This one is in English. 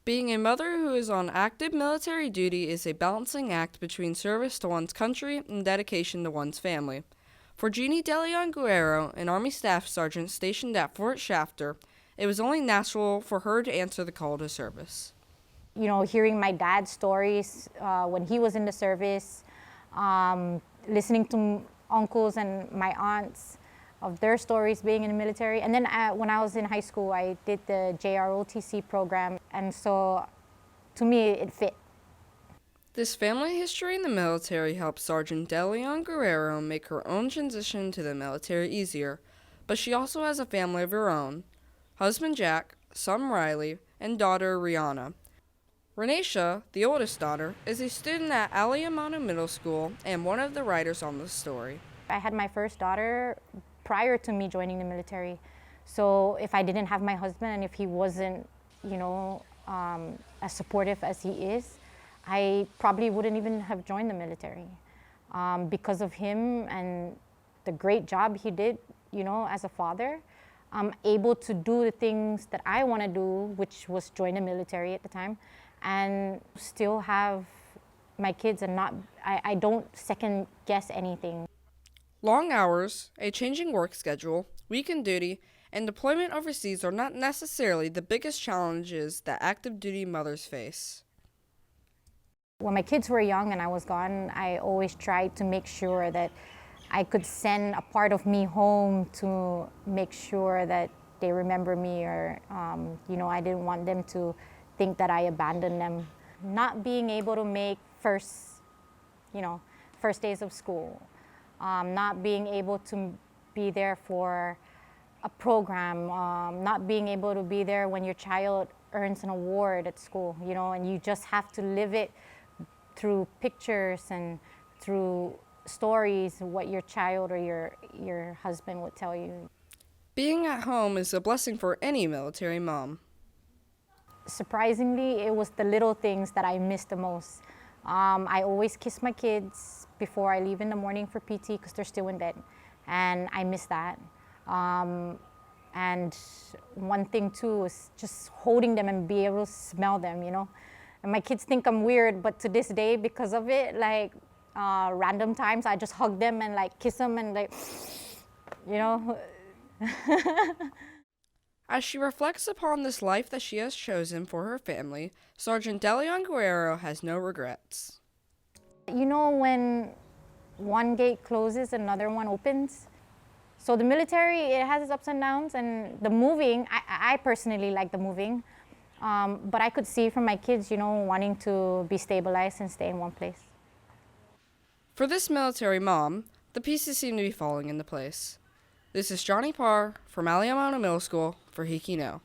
Being a mother who is on active military duty is a balancing act between service to one's country and dedication to one's family. For Jeannie DeLeon Guerrero, an Army Staff Sergeant stationed at Fort Shafter, it was only natural for her to answer the call to service. You know, hearing my dad's stories when he was in the service, listening to uncles and my aunts of their stories being in the military. And then when I was in high school, I did the JROTC program. And so to me, it fit. This family history in the military helped Sergeant DeLeon Guerrero make her own transition to the military easier, but she also has a family of her own: husband Jack, son Riley, and daughter Rihanna. Renisha, the oldest daughter, is a student at Aliamano Middle School and one of the writers on the story. I had my first daughter prior to me joining the military. So if I didn't have my husband and if he wasn't, as supportive as he is, I probably wouldn't even have joined the military. Because of him and the great job he did, as a father, I'm able to do the things that I want to do, which was join the military at the time, and still have my kids and I don't second guess anything. Long hours, a changing work schedule, weekend duty, and deployment overseas are not necessarily the biggest challenges that active duty mothers face. When my kids were young and I was gone, I always tried to make sure that I could send a part of me home to make sure that they remember me, or, I didn't want them to think that I abandoned them. Not being able to make first days of school, not being able to be there for a program, not being able to be there when your child earns an award at school, and you just have to live it through pictures and through stories, what your child or your husband would tell you. Being at home is a blessing for any military mom. Surprisingly, it was the little things that I missed the most. I always kiss my kids before I leave in the morning for PT because they're still in bed, and I miss that. And one thing too is just holding them and be able to smell them, And my kids think I'm weird, but to this day, because of it, random times I just hug them and kiss them and As she reflects upon this life that she has chosen for her family, Sergeant DeLeon Guerrero has no regrets. When one gate closes, another one opens. So the military, it has its ups and downs, and the moving, I personally like the moving, but I could see from my kids, wanting to be stabilized and stay in one place. For this military mom, the pieces seem to be falling into place. This is Johnny Parr from Aliamano Middle School for Hikino.